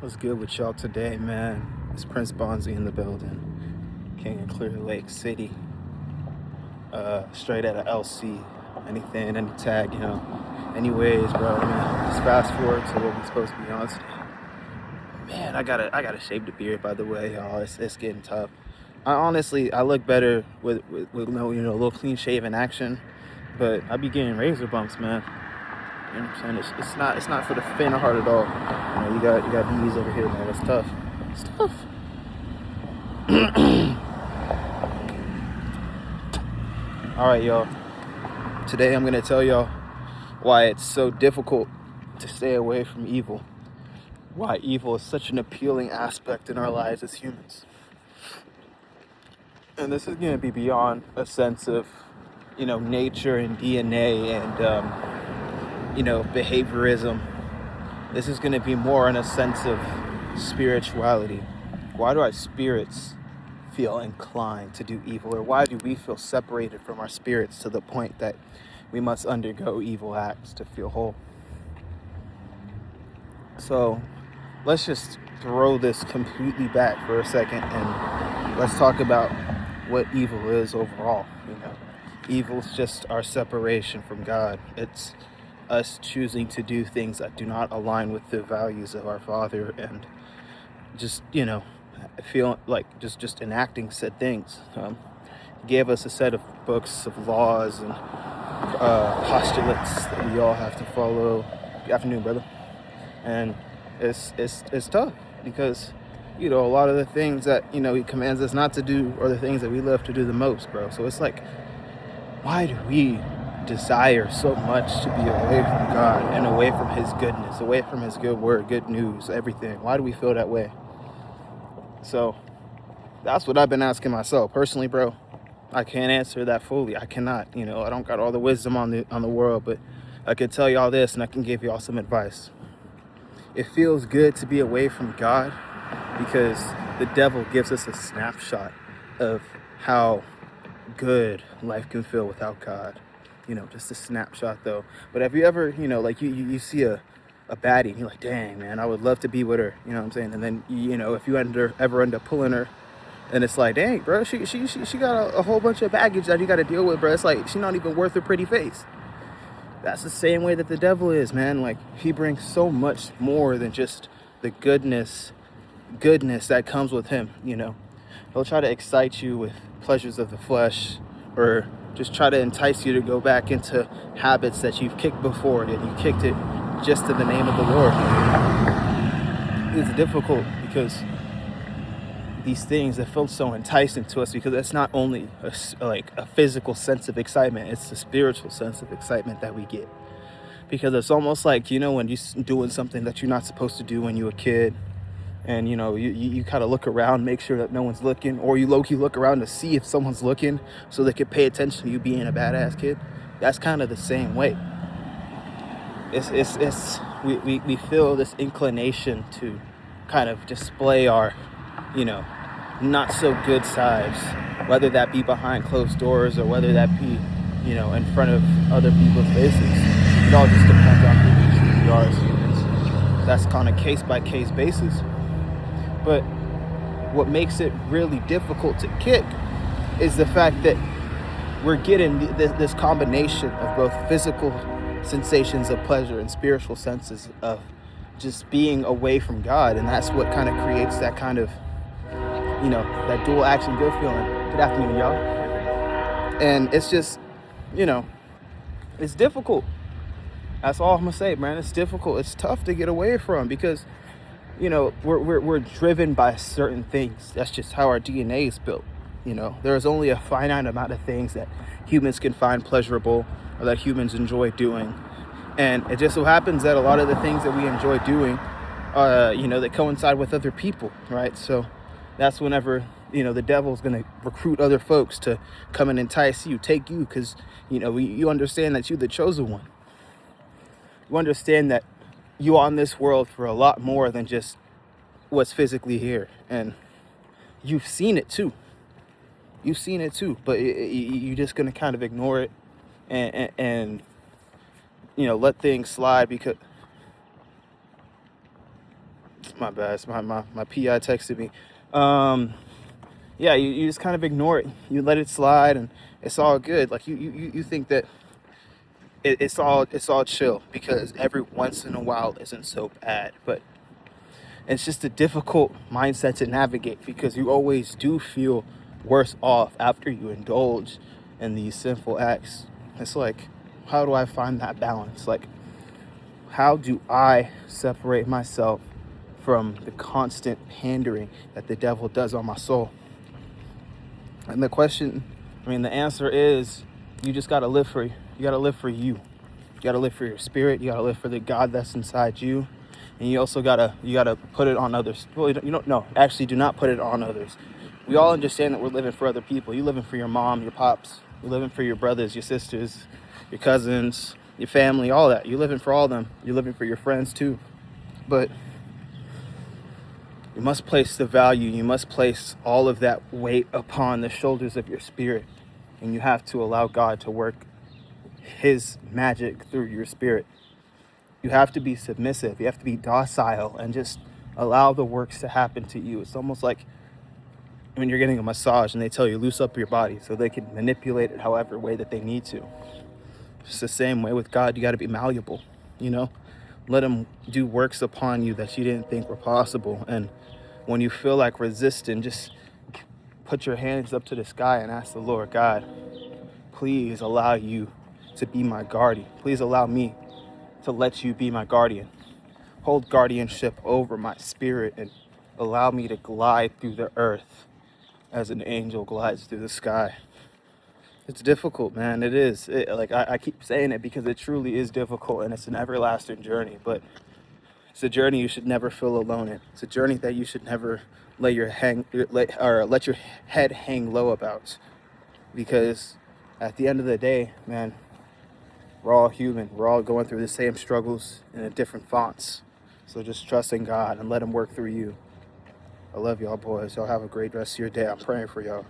What's good with y'all today, man? It's Prince Bonzi in the building. King of Clear Lake City. Straight out of LC. Anything, any tag, Anyways, bro, just fast forward to what we're supposed to be on today. Man, I gotta shave the beard, by the way, y'all. It's getting tough. I look better with no, a little clean shaven action, but I be getting razor bumps, man. You know what I'm saying? It's not for the faint of heart at all. You got bees over here, man. It's tough. It's tough. All right, y'all. Today I'm gonna tell y'all why it's so difficult to stay away from evil. Why evil is such an appealing aspect in our lives as humans. And this is gonna be beyond a sense of, nature and DNA and behaviorism. This is gonna be more in a sense of spirituality. Why do our spirits feel inclined to do evil, or why do we feel separated from our spirits to the point that we must undergo evil acts to feel whole? So let's just throw this completely back for a second and let's talk about what evil is overall. Evil is just our separation from God. It's us choosing to do things that do not align with the values of our Father, and just feel like just enacting said things. He gave us a set of books of laws and postulates that we all have to follow. Good afternoon, brother. And it's tough because a lot of the things that he commands us not to do are the things that we love to do the most, bro. So it's like, why do we desire so much to be away from God and away from his goodness, away from his good word, good news, everything? Why do we feel that way? So that's what I've been asking myself personally, bro. I can't answer that fully. I cannot. I don't got all the wisdom on the world, but I can tell y'all this, and I can give y'all some advice. It feels good to be away from God because the devil gives us a snapshot of how good life can feel without God. Just a snapshot though. But have you ever, like you see a baddie and you're like, dang, man, I would love to be with her. You know what I'm saying? And then, if you ever end up pulling her, and it's like, dang, bro, she got a whole bunch of baggage that you got to deal with, bro. It's like, she's not even worth her pretty face. That's the same way that the devil is, man. Like, he brings so much more than just the goodness that comes with him. He'll try to excite you with pleasures of the flesh, or just try to entice you to go back into habits that you've kicked before, and you kicked it just in the name of the Lord. It's difficult because these things that feel so enticing to us, because it's not only a physical sense of excitement, it's a spiritual sense of excitement that we get. Because it's almost like, when you're doing something that you're not supposed to do when you were a kid, and you kind of look around, make sure that no one's looking, or you low-key look around to see if someone's looking so they could pay attention to you being a badass kid. That's kind of the same way. We feel this inclination to kind of display our not so good sides, whether that be behind closed doors or whether that be in front of other people's faces. It all just depends on who we truly are as humans. That's on a case-by-case basis. But what makes it really difficult to kick is the fact that we're getting this combination of both physical sensations of pleasure and spiritual senses of just being away from God. And that's what kind of creates that kind of, that dual action good feeling. Good afternoon, y'all. And it's just, it's difficult. That's all I'm gonna say, man. It's difficult. It's tough to get away from because we're driven by certain things. That's just how our DNA is built. There's only a finite amount of things that humans can find pleasurable or that humans enjoy doing. And it just so happens that a lot of the things that we enjoy doing, they coincide with other people, right? So that's whenever, the devil's going to recruit other folks to come and entice you, take you, because, you understand that you're the chosen one. You understand that you're on this world for a lot more than just what's physically here. And you've seen it too. But you're just going to kind of ignore it and let things slide because My bad. It's my PI texted me. Um, yeah, you just kind of ignore it. You let it slide, and it's all good. Like you think that it's all chill because every once in a while isn't so bad. But it's just a difficult mindset to navigate because you always do feel worse off after you indulge in these sinful acts. It's like, how do I find that balance? Like, how do I separate myself from the constant pandering that the devil does on my soul? And the answer is you just got to live for you. You got to live for you. You got to live for your spirit. You got to live for the God that's inside you. And you also gotta put it on others. Well, you don't no, actually do not put it on others. We all understand that we're living for other people. You're living for your mom, your pops. You're living for your brothers, your sisters, your cousins, your family, all that. You're living for all of them. You're living for your friends too. But you must place the value. You must place all of that weight upon the shoulders of your spirit. And you have to allow God to work his magic through your spirit. You have to be submissive. You have to be docile and just allow the works to happen to you. It's almost like when you're getting a massage and they tell you loose up your body so they can manipulate it however way that they need to. It's the same way with God. You got to be malleable, you know? Let him do works upon you that you didn't think were possible. And when you feel like resisting, just put your hands up to the sky and ask the Lord, God, please allow you to be my guardian. Please allow me to let you be my guardian. Hold guardianship over my spirit and allow me to glide through the earth as an angel glides through the sky. It's difficult, man. It is. I keep saying it because it truly is difficult and it's an everlasting journey, but it's a journey you should never feel alone in. It's a journey that you should never let your head hang low about, because at the end of the day, man, we're all human. We're all going through the same struggles in a different fonts. So just trust in God and let him work through you. I love y'all boys. Y'all have a great rest of your day. I'm praying for y'all.